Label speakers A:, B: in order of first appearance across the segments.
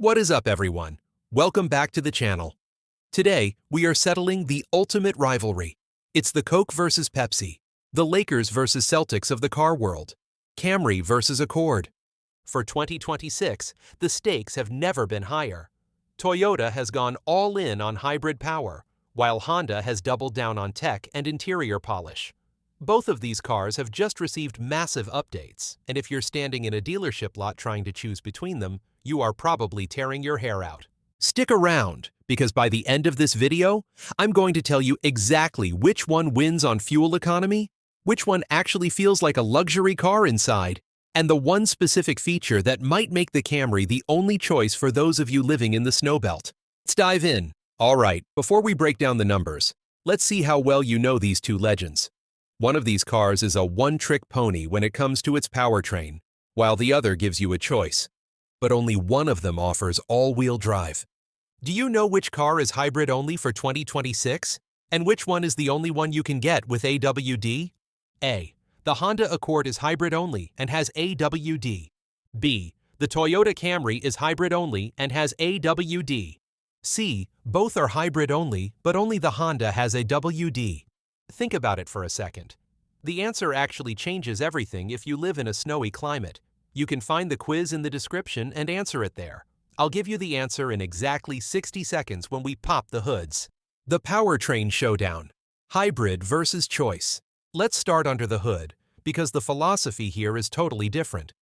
A: What is up, everyone? Welcome back to the channel. Today, we are settling the ultimate rivalry. It's the Coke versus Pepsi, the Lakers versus Celtics of the car world, Camry versus Accord. For 2026, the stakes have never been higher. Toyota has gone all in on hybrid power, while Honda has doubled down on tech and interior polish. Both of these cars have just received massive updates, and if you're standing in a dealership lot trying to choose between them, you are probably tearing your hair out. Stick around, because by the end of this video, I'm going to tell you exactly which one wins on fuel economy, which one actually feels like a luxury car inside, and the one specific feature that might make the Camry the only choice for those of you living in the snowbelt. Let's dive in. All right, before we break down the numbers, let's see how well you know these two legends. One of these cars is a one-trick pony when it comes to its powertrain, while the other gives you a choice. But only one of them offers all-wheel drive. Do you know which car is hybrid only for 2026? And which one is the only one you can get with AWD? A. The Honda Accord is hybrid only and has AWD. B. The Toyota Camry is hybrid only and has AWD. C. Both are hybrid only, but only the Honda has AWD. Think about it for a second. The answer actually changes everything if you live in a snowy climate. You can find the quiz in the description and answer it there. I'll give you the answer in exactly 60 seconds when we pop the hoods. The Powertrain Showdown. Hybrid versus choice. Let's start under the hood, because the philosophy here is totally different.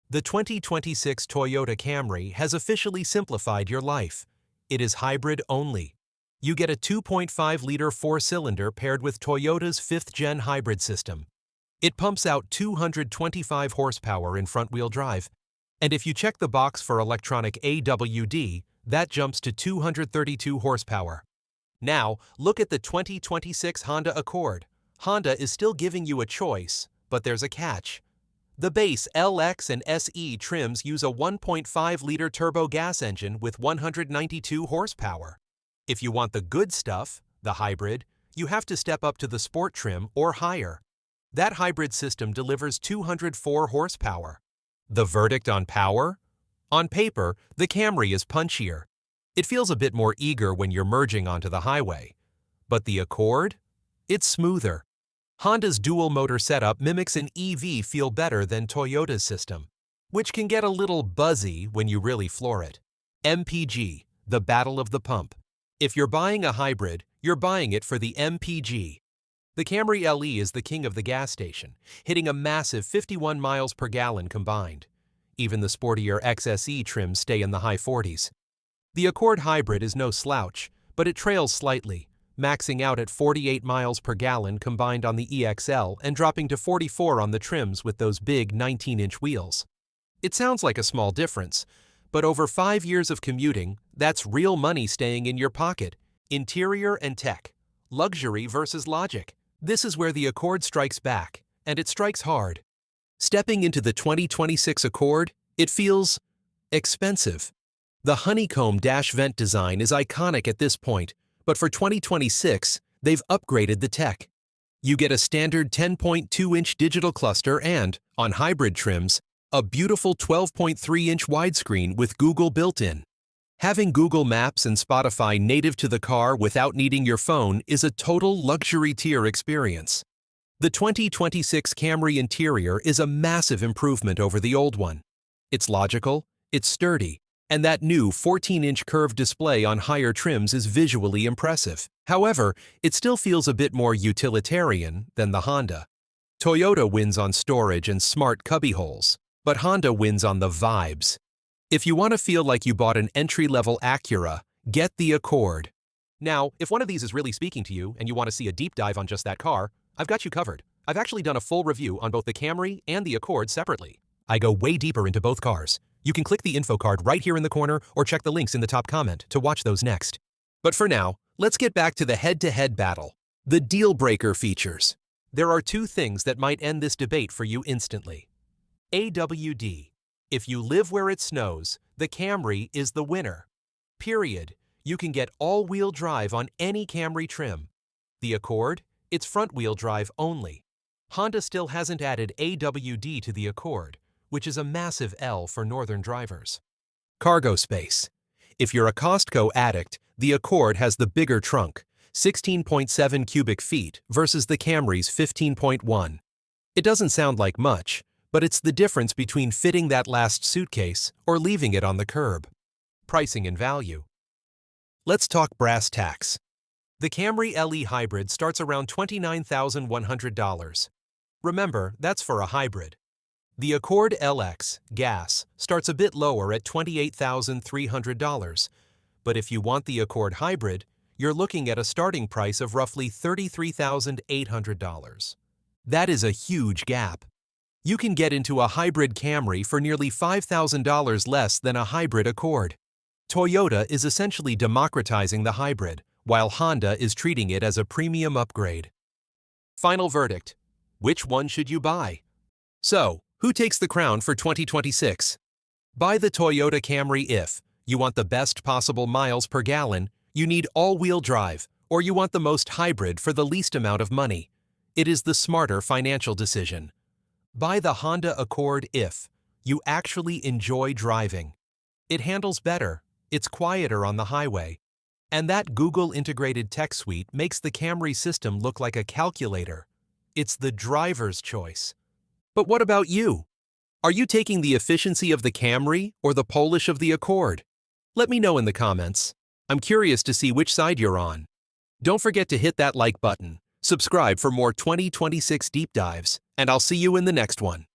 A: The 2026 Toyota Camry has officially simplified your life. It is hybrid only. You get a 2.5-liter four-cylinder paired with Toyota's 5th-gen hybrid system. It pumps out 225 horsepower in front-wheel drive, and if you check the box for electronic AWD, that jumps to 232 horsepower. Now, look at the 2026 Honda Accord. Honda is still giving you a choice, but there's a catch. The base LX and SE trims use a 1.5-liter turbo gas engine with 192 horsepower. If you want the good stuff, the hybrid, you have to step up to the sport trim or higher. That hybrid system delivers 204 horsepower. The verdict on power? On paper, the Camry is punchier. It feels a bit more eager when you're merging onto the highway. But the Accord? It's smoother. Honda's dual-motor setup mimics an EV feel better than Toyota's system, which can get a little buzzy when you really floor it. MPG, the battle of the pump. If you're buying a hybrid, you're buying it for the MPG. The Camry LE is the king of the gas station, hitting a massive 51 miles per gallon combined. Even the sportier XSE trims stay in the high 40s. The Accord Hybrid is no slouch, but it trails slightly, maxing out at 48 miles per gallon combined on the EXL and dropping to 44 on the trims with those big 19-inch wheels. It sounds like a small difference, but over 5 years of commuting, that's real money staying in your pocket. Interior and tech. Luxury versus logic. This is where the Accord strikes back, and it strikes hard. Stepping into the 2026 Accord, it feels expensive. The honeycomb dash vent design is iconic at this point, but for 2026, they've upgraded the tech. You get a standard 10.2-inch digital cluster and, on hybrid trims, a beautiful 12.3-inch widescreen with Google built-in. Having Google Maps and Spotify native to the car without needing your phone is a total luxury tier experience. The 2026 Camry interior is a massive improvement over the old one. It's logical, it's sturdy, and that new 14-inch curved display on higher trims is visually impressive. However, it still feels a bit more utilitarian than the Honda. Toyota wins on storage and smart cubbyholes, but Honda wins on the vibes. If you want to feel like you bought an entry-level Acura, get the Accord. Now, if one of these is really speaking to you and you want to see a deep dive on just that car, I've got you covered. I've actually done a full review on both the Camry and the Accord separately. I go way deeper into both cars. You can click the info card right here in the corner or check the links in the top comment to watch those next. But for now, let's get back to the head-to-head battle. The deal-breaker features. There are two things that might end this debate for you instantly. AWD. If you live where it snows, the Camry is the winner. Period. You can get all-wheel drive on any Camry trim. The Accord? It's front-wheel drive only. Honda still hasn't added AWD to the Accord, which is a massive L for northern drivers. Cargo space. If you're a Costco addict, the Accord has the bigger trunk, 16.7 cubic feet versus the Camry's 15.1. It doesn't sound like much, but it's the difference between fitting that last suitcase or leaving it on the curb. Pricing and value. Let's talk brass tacks. The Camry LE Hybrid starts around $29,100. Remember, that's for a hybrid. The Accord LX Gas starts a bit lower at $28,300, but if you want the Accord Hybrid, you're looking at a starting price of roughly $33,800. That is a huge gap. You can get into a hybrid Camry for nearly $5,000 less than a hybrid Accord. Toyota is essentially democratizing the hybrid, while Honda is treating it as a premium upgrade. Final verdict: which one should you buy? So, who takes the crown for 2026? Buy the Toyota Camry if you want the best possible miles per gallon, you need all-wheel drive, or you want the most hybrid for the least amount of money. It is the smarter financial decision. Buy the Honda Accord if you actually enjoy driving. It handles better, it's quieter on the highway, and that Google-integrated tech suite makes the Camry system look like a calculator. It's the driver's choice. But what about you? Are you taking the efficiency of the Camry or the polish of the Accord? Let me know in the comments. I'm curious to see which side you're on. Don't forget to hit that like button, subscribe for more 2026 deep dives, and I'll see you in the next one.